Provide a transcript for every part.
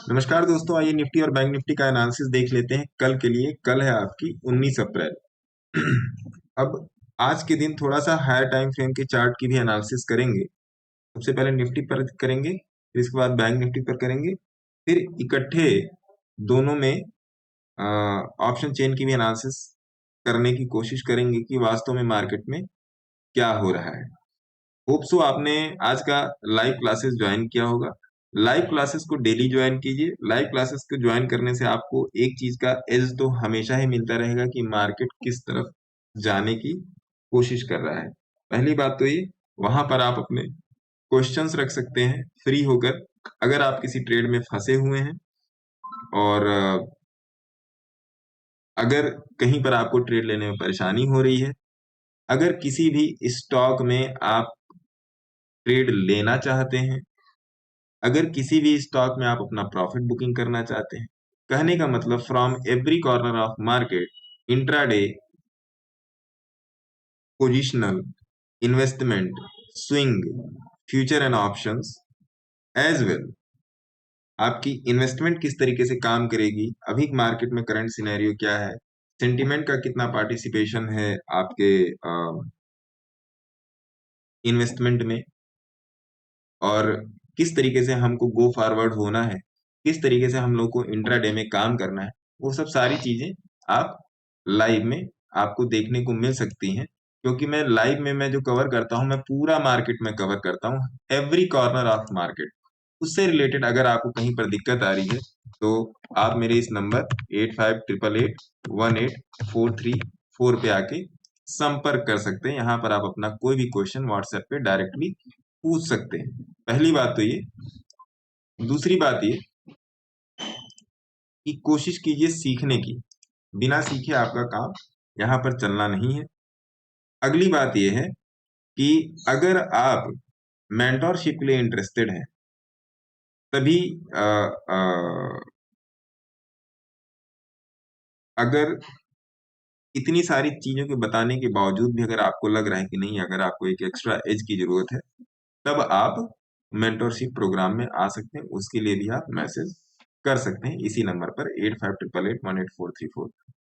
नमस्कार दोस्तों, आइए निफ्टी और बैंक निफ्टी का एनालिसिस देख लेते हैं कल के लिए। कल है आपकी 19 अप्रैल। अब आज के दिन थोड़ा सा हायर टाइम फ्रेम के चार्ट की भी एनालिसिस करेंगे। सबसे पहले निफ्टी पर करेंगे, फिर इसके बाद बैंक निफ्टी पर करेंगे, फिर इकट्ठे दोनों में ऑप्शन चेन की भी एनालिसिस करने की कोशिश करेंगे कि वास्तव में मार्केट में क्या हो रहा है। होप सो आपने आज का लाइव क्लासेस ज्वाइन किया होगा। लाइव क्लासेस को डेली ज्वाइन कीजिए। लाइव क्लासेस को ज्वाइन करने से आपको एक चीज का एज तो हमेशा ही मिलता रहेगा कि मार्केट किस तरफ जाने की कोशिश कर रहा है। पहली बात तो ये, वहां पर आप अपने क्वेश्चंस रख सकते हैं फ्री होकर। अगर आप किसी ट्रेड में फंसे हुए हैं और अगर कहीं पर आपको ट्रेड लेने में परेशानी हो रही है, अगर किसी भी स्टॉक में आप ट्रेड लेना चाहते हैं, अगर किसी भी स्टॉक में आप अपना प्रॉफिट बुकिंग करना चाहते हैं, कहने का मतलब from every corner of market, intraday, positional, investment, swing, future and options as well, आपकी इन्वेस्टमेंट किस तरीके से काम करेगी, अभी मार्केट में करंट सिनेरियो क्या है, सेंटिमेंट का कितना पार्टिसिपेशन है आपके इन्वेस्टमेंट में, और किस तरीके से हमको गो फॉरवर्ड होना है, किस तरीके से हम लोग को इंट्राडे में काम करना है, वो सब सारी चीजें आप लाइव में आपको देखने को मिल सकती हैं। क्योंकि मैं लाइव में मैं जो कवर करता हूँ, मैं पूरा मार्केट में कवर करता हूँ, एवरी कॉर्नर ऑफ मार्केट। उससे रिलेटेड अगर आपको कहीं पर दिक्कत आ रही है तो आप मेरे इस नंबर 8588818434 पे आके संपर्क कर सकते हैं। यहाँ पर आप अपना कोई भी क्वेश्चन व्हाट्सएप पे डायरेक्टली पूछ सकते हैं। पहली बात तो ये। दूसरी बात ये कि कोशिश कीजिए सीखने की। बिना सीखे आपका काम यहाँ पर चलना नहीं है। अगली बात ये है कि अगर आप मेंटोरशिप के लिए इंटरेस्टेड हैं, तभी अ, अ, अगर इतनी सारी चीजों के बताने के बावजूद भी अगर आपको लग रहा है कि नहीं, अगर आपको एक एक्स्ट्रा एज की जरूरत है, तब आप मेंटोरशिप प्रोग्राम में आ सकते हैं। उसके लिए भी आप मैसेज कर सकते हैं इसी नंबर पर 8588818434।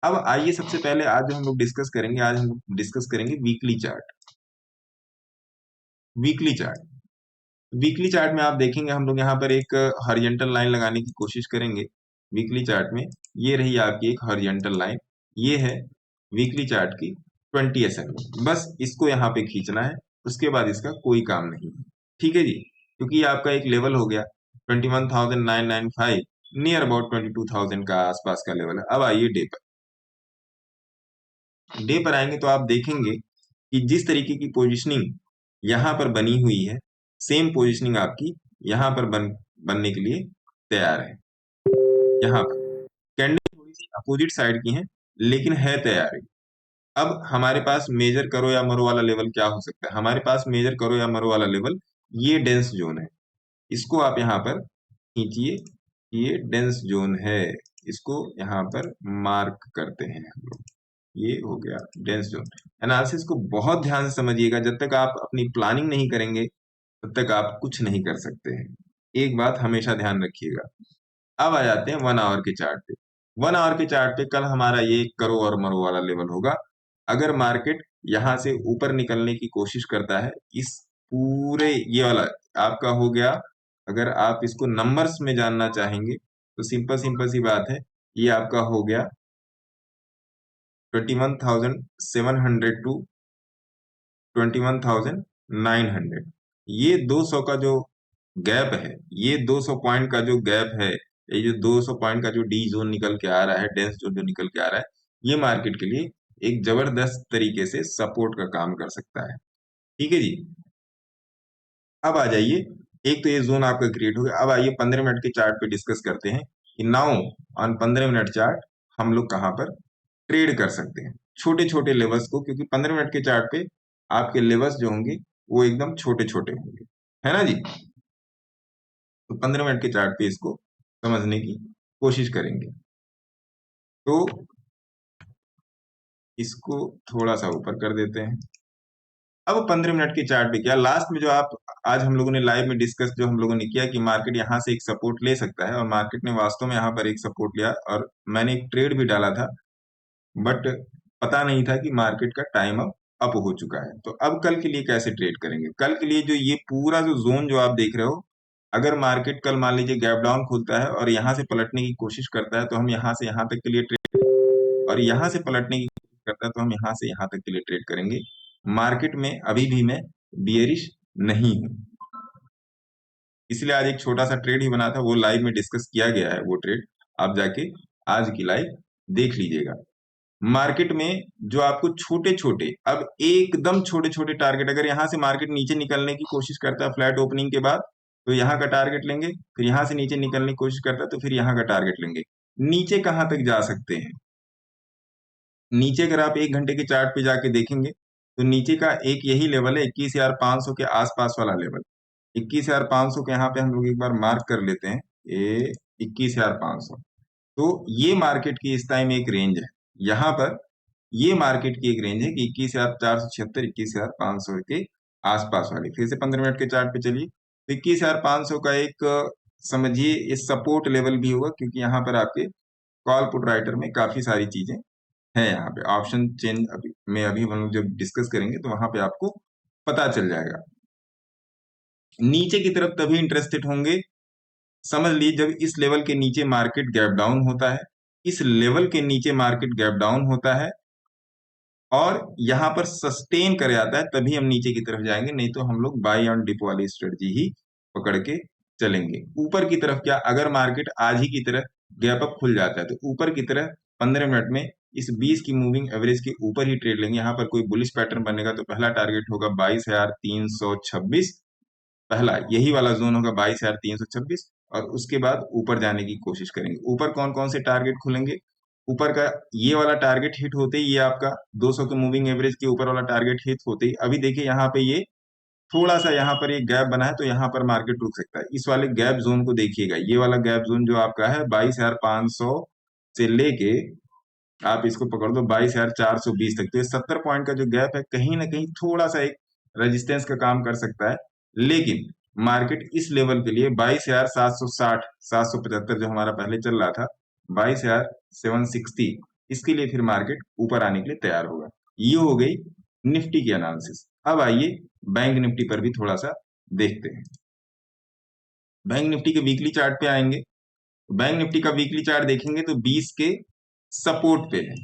अब आइए, सबसे पहले आज जो हम लोग डिस्कस करेंगे, आज हम लोग डिस्कस करेंगे weekly chart. Weekly chart, weekly chart में आप देखेंगे हम लोग यहाँ पर एक हॉरिजॉन्टल लाइन लगाने की कोशिश करेंगे। वीकली चार्ट में ये रही आपकी एक हॉरिजॉन्टल लाइन, ये है वीकली चार्ट की 20 SMA। बस इसको यहाँ पे खींचना है, उसके बाद इसका कोई काम नहीं है। ठीक है जी, क्योंकि ये आपका एक लेवल हो गया 21,995, नियर अबाउट 22,000 का आसपास का लेवल है। अब आइए डे पर आएंगे तो आप देखेंगे कि जिस तरीके की पोजिशनिंग यहाँ पर बनी हुई है, सेम पोजिशनिंग आपकी यहाँ पर बनने के लिए तैयार है। यहाँ पर कैंडल थोड़ी सी अपोजिट साइड की है, लेकिन है तैयार है। अब हमारे पास मेजर करो या मरो वाला लेवल क्या हो सकता है? हमारे पास मेजर करो या मरो वाला लेवल ये डेंस जोन है। इसको आप यहाँ पर खींचिए, ये डेंस जोन है। इसको यहाँ पर मार्क करते हैं हम लोग। ये हो गया डेंस जोन। एनालिसिस को बहुत ध्यान से समझिएगा। जब तक आप अपनी प्लानिंग नहीं करेंगे, तब तक आप कुछ नहीं कर सकते हैं। एक बात हमेशा ध्यान रखिएगा। अब आ जाते हैं 1 आवर के चार्ट पे। 1 आवर के चार्ट पे कल हमारा ये करो और मरो वाला लेवल होगा। अगर मार्केट यहाँ से ऊपर निकलने की कोशिश करता है, इस पूरे ये वाला आपका हो गया। अगर आप इसको नंबर्स में जानना चाहेंगे तो सिंपल सिंपल सी बात है, ये आपका हो गया 21,700 टू 21,900। ये 200 का जो गैप है, ये 200 पॉइंट का जो गैप है, ये जो 200 पॉइंट का जो डी जोन निकल के आ रहा है, डेंस जोन जो निकल के आ रहा है, ये मार्केट के लिए एक जबरदस्त तरीके से सपोर्ट का काम कर सकता है। ठीक है जी। अब आ जाइए, एक तो ये जोन आपका क्रिएट हो गया। अब आइए 15 मिनट के चार्ट पे डिस्कस करते हैं कि नाउ ऑन 15 मिनट चार्ट हम लोग कहाँ पर ट्रेड कर सकते हैं छोटे छोटे लेवल्स को। क्योंकि 15 मिनट के चार्ट पे आपके लेवल्स जो होंगे वो एकदम छोटे छोटे होंगे, है ना जी। तो 15 मिनट के चार्ट पे इसको समझने की कोशिश करेंगे। तो इसको थोड़ा सा ऊपर कर देते हैं। अब 15 मिनट के चार्ट पे क्या लास्ट में जो आप आज हम लोगों ने लाइव में डिस्कस जो हम लोगों ने किया कि मार्केट यहाँ से एक सपोर्ट ले सकता है, और मार्केट ने वास्तव में यहाँ पर एक सपोर्ट लिया, और मैंने एक ट्रेड भी डाला था, बट पता नहीं था कि मार्केट का टाइम अब अप हो चुका है। तो अब कल के लिए कैसे ट्रेड करेंगे? कल के लिए जो ये पूरा जो जोन जो आप देख रहे हो, अगर मार्केट कल मान लीजिए गैप डाउन खुलता है और यहाँ से पलटने की कोशिश करता है, तो हम यहाँ से यहाँ तक के लिए ट्रेड, और यहाँ से पलटने की कोशिश करता है तो हम यहाँ से यहाँ तक के लिए ट्रेड करेंगे। मार्केट में अभी भी मैं बियरिश नहीं हूँ, इसलिए आज एक छोटा सा ट्रेड ही बना था, वो लाइव में डिस्कस किया गया है, वो ट्रेड आप जाके आज की लाइव देख लीजिएगा। मार्केट में जो आपको छोटे छोटे, अब एकदम छोटे छोटे टारगेट, अगर यहाँ से मार्केट नीचे निकलने की कोशिश करता है फ्लैट ओपनिंग के बाद, तो यहाँ का टारगेट लेंगे, फिर यहाँ से नीचे निकलने की कोशिश करता है तो फिर यहाँ का टारगेट लेंगे। नीचे कहाँ तक जा सकते हैं? नीचे अगर आप 1 घंटे के चार्ट पे जाके देखेंगे तो नीचे का एक यही लेवल है 21,500 के आसपास वाला लेवल। 21,500 के यहाँ पे हम लोग एक बार मार्क कर लेते हैं, ये 21,500। तो ये मार्केट की इस टाइम एक रेंज है, यहाँ पर ये मार्केट की एक रेंज है कि 21,476, 21,500 के आसपास वाली। फिर से 15 मिनट के चार्ट पे चलिए, तो 21,500 का एक समझिए इस सपोर्ट लेवल भी होगा, क्योंकि यहाँ पर आपके कॉल पुट राइटर में काफी सारी चीजें हैं। यहाँ पे ऑप्शन चेंज में अभी हम लोग जब डिस्कस करेंगे तो वहां पे आपको पता चल जाएगा। नीचे की तरफ तभी इंटरेस्टेड होंगे, समझ लीजिए जब इस लेवल के नीचे मार्केट गैप डाउन होता है, इस लेवल के नीचे मार्केट गैप डाउन होता है और यहाँ पर सस्टेन कर जाता है, तभी हम नीचे की तरफ जाएंगे, नहीं तो हम लोग बाई ऑन डिप वाली स्ट्रेटजी ही पकड़ के चलेंगे। ऊपर की तरफ क्या, अगर मार्केट आज ही की तरह गैप अप खुल जाता है तो ऊपर की तरफ 15 मिनट में इस 20 की मूविंग एवरेज के ऊपर ही ट्रेड लेंगे। यहाँ पर कोई बुलिश पैटर्न बनेगा तो पहला टारगेट होगा 22,326, पहला यही वाला जोन होगा 22,326, और उसके बाद ऊपर जाने की कोशिश करेंगे। ऊपर कौन कौन से टारगेट खुलेंगे? ऊपर का ये वाला टारगेट हिट होते ही, ये आपका 200 के मूविंग एवरेज के ऊपर वाला टारगेट हिट होते ही, अभी देखिए यहाँ पे ये थोड़ा सा यहाँ पर एक गैप बना है, तो यहाँ पर मार्केट रुक सकता है। इस वाले गैप जोन को देखिएगा, ये वाला गैप जोन जो आपका है 22,500 से लेके आप इसको पकड़ दो 22,420 तक, तो ये 70 पॉइंट का जो गैप है कहीं ना कहीं थोड़ा सा एक रेजिस्टेंस का काम कर सकता है। लेकिन मार्केट इस लेवल के लिए 22,760, 775 जो हमारा पहले चल रहा था, 22,760, इसके लिए फिर मार्केट ऊपर आने के लिए तैयार होगा। ये हो गई निफ्टी की एनालिसिस। अब आइए बैंक निफ्टी पर भी थोड़ा सा देखते हैं। बैंक निफ्टी के वीकली चार्ट पे आएंगे, तो बैंक निफ्टी का वीकली चार्ट देखेंगे तो 20 के सपोर्ट पे है।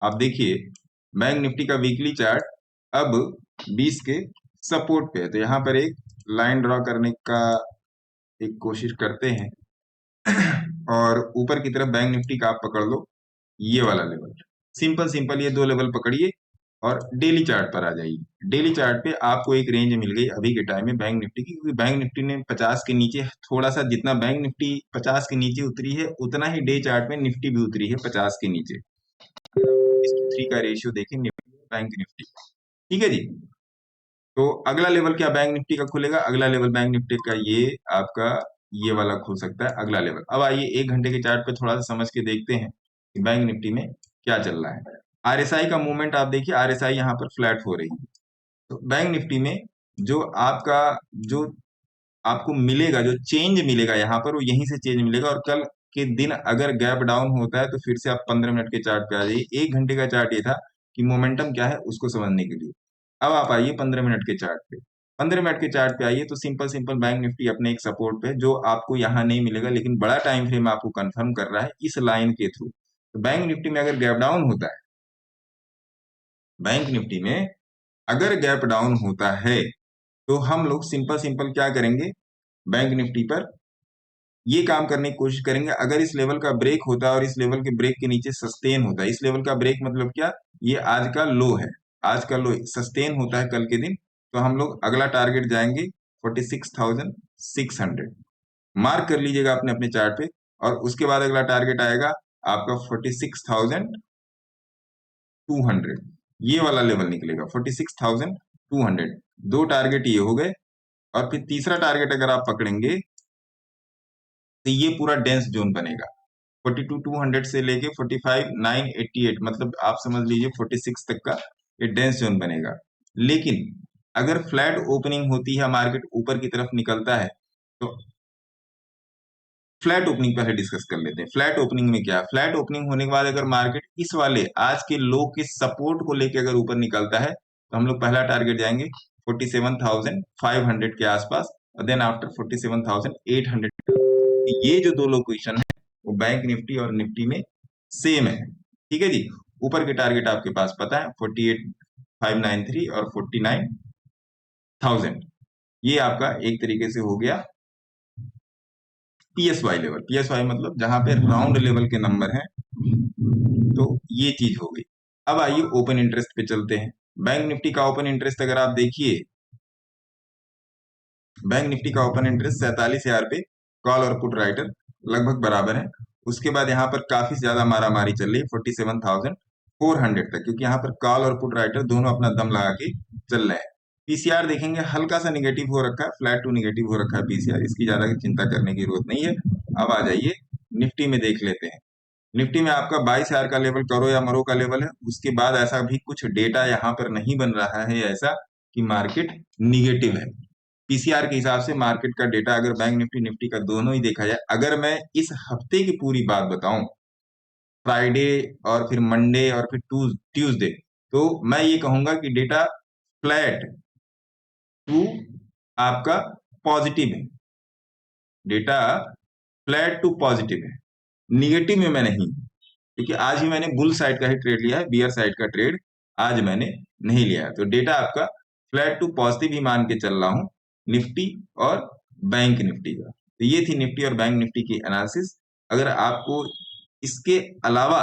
आप देखिए बैंक निफ्टी का वीकली चार्ट अब 20 के सपोर्ट पे है, तो यहाँ पर एक लाइन ड्रॉ करने का एक कोशिश करते हैं और ऊपर की तरफ बैंक निफ्टी का आप पकड़ लो ये वाला लेवल, सिंपल सिंपल ये दो लेवल पकड़िए और डेली चार्ट पर आ जाइए। डेली चार्ट पे आपको एक रेंज मिल गई अभी के टाइम में बैंक निफ्टी की, क्योंकि बैंक निफ्टी ने 50 के नीचे थोड़ा सा, जितना बैंक निफ्टी 50 के नीचे उतरी है उतना ही डे चार्ट में निफ्टी भी उतरी है 50 के नीचे। 3 का रेशियो देखें निफ्टी बैंक निफ्टी, ठीक है जी। तो अगला लेवल क्या बैंक निफ्टी का खुलेगा? अगला लेवल बैंक निफ्टी का ये आपका ये वाला खुल सकता है अगला लेवल। अब आइए 1 घंटे के चार्ट पे थोड़ा सा समझ के देखते हैं कि बैंक निफ्टी में क्या चल रहा है। आरएसआई का मूवमेंट आप देखिए, आरएसआई यहाँ पर फ्लैट हो रही है। तो बैंक निफ्टी में जो आपका जो आपको मिलेगा, जो चेंज मिलेगा यहाँ पर, वो यहीं से चेंज मिलेगा। और कल के दिन अगर गैप डाउन होता है तो फिर से आप 15 मिनट के चार्ट पे आ जाइए। 1 घंटे का चार्ट ये था कि मोमेंटम क्या है उसको समझने के लिए। अब आप आइए 15 मिनट के चार्ट पे। 15 मिनट के चार्ट पे आइए तो सिंपल सिंपल बैंक निफ्टी अपने एक सपोर्ट पे, जो आपको यहाँ नहीं मिलेगा लेकिन बड़ा टाइम फ्रेम आपको कंफर्म कर रहा है इस लाइन के थ्रू। तो बैंक निफ्टी में अगर गैप डाउन होता है, बैंक निफ्टी में अगर गैप डाउन होता है तो हम लोग सिंपल सिंपल क्या करेंगे, बैंक निफ्टी पर ये काम करने की कोशिश करेंगे। अगर इस लेवल का ब्रेक होता है और इस लेवल के ब्रेक के नीचे सस्टेन होता है, इस लेवल का ब्रेक मतलब क्या, ये आज का लो है, आज का लो सस्टेन होता है कल के दिन, तो हम लोग अगला टारगेट जाएंगे 46,600, मार्क कर लीजिएगा अपने अपने चार्ट पे। और उसके बाद अगला टारगेट आएगा आपका 46,200, ये वाला लेवल निकलेगा 46,200। दो टारगेट ये हो गए, और फिर तीसरा टारगेट अगर आप पकड़ेंगे तो ये पूरा डेंस जोन बनेगा 42,200 से लेके 45,988, मतलब आप समझ लीजिए 46 तक का ये डेंस जोन बनेगा। लेकिन अगर फ्लैट ओपनिंग होती है, मार्केट ऊपर की तरफ निकलता है, तो फ्लैट ओपनिंग पहले डिस्कस कर लेते हैं। फ्लैट ओपनिंग में क्या है? फ्लैट ओपनिंग होने के बाद अगर मार्केट इस वाले आज के लो के सपोर्ट को लेके अगर ऊपर निकलता है, तो हम लोग पहला टारगेट जाएंगे 47,500 के आसपास, और देन आफ्टर 47,800। ये जो दो लोकेशन है वो बैंक निफ्टी और निफ्टी में सेम है। ठीक है जी। ऊपर के टारगेट आपके पास पता है 48,593 और 49,000। ये आपका एक तरीके से हो गया पीएसवाई लेवल। पीएसवाई मतलब जहां पे राउंड लेवल के नंबर हैं, तो ये चीज हो गई। अब आइए ओपन इंटरेस्ट पे चलते हैं। बैंक निफ्टी का ओपन इंटरेस्ट अगर आप देखिए, बैंक निफ्टी का ओपन इंटरेस्ट 47,000 पे, कॉल और पुट राइटर लगभग बराबर है। उसके बाद यहाँ पर काफी ज्यादा मारामारी चल रही है 47,400 तक, क्योंकि यहाँ पर कॉल और पुट राइटर दोनों अपना दम लगा के चल रहे हैं। पीसीआर देखेंगे हल्का सा निगेटिव हो रखा है, फ्लैट टू निगेटिव हो रखा है पीसीआर, इसकी ज्यादा चिंता करने की जरूरत नहीं है। अब आ जाइए निफ्टी में देख लेते हैं। निफ्टी में आपका 22,000 का लेवल करो या मरो का लेवल है। उसके बाद ऐसा भी कुछ डेटा यहाँ पर नहीं बन रहा है ऐसा कि मार्केट निगेटिव है। पीसीआर के हिसाब से मार्केट का डेटा अगर बैंक निफ्टी निफ्टी का दोनों ही देखा जाए, अगर मैं इस हफ्ते की पूरी बात बताऊं, फ्राइडे और फिर मंडे और फिर ट्यूसडे, तो मैं ये कहूंगा कि डेटा फ्लैट टू आपका पॉजिटिव है। डेटा फ्लैट टू पॉजिटिव है, निगेटिव में मैं नहीं, क्योंकि आज ही मैंने बुल साइड का ही ट्रेड लिया है, बियर साइड का ट्रेड आज मैंने नहीं लिया है। तो डेटा आपका फ्लैट टू पॉजिटिव ही मान के चल रहा हूं निफ्टी और बैंक निफ्टी का। तो ये थी निफ्टी और बैंक निफ्टी की एनालिसिस। अगर आपको इसके अलावा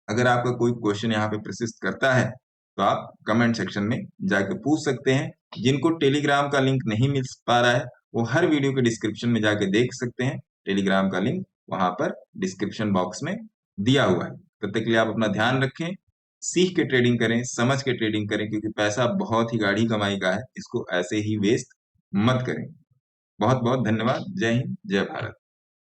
अगर आपका कोई क्वेश्चन यहाँ पे प्रसिस्ट करता है, तो आप कमेंट सेक्शन में जाके पूछ सकते हैं। जिनको टेलीग्राम का लिंक नहीं मिल पा रहा है, वो हर वीडियो के डिस्क्रिप्शन में जाके देख सकते हैं। टेलीग्राम का लिंक वहां पर डिस्क्रिप्शन बॉक्स में दिया हुआ है। तब तक के लिए आप अपना ध्यान रखें, सीख के ट्रेडिंग करें, समझ के ट्रेडिंग करें, क्योंकि पैसा बहुत ही गाढ़ी कमाई का है, इसको ऐसे ही वेस्ट मत करें। बहुत बहुत धन्यवाद। जय हिंद, जय भारत।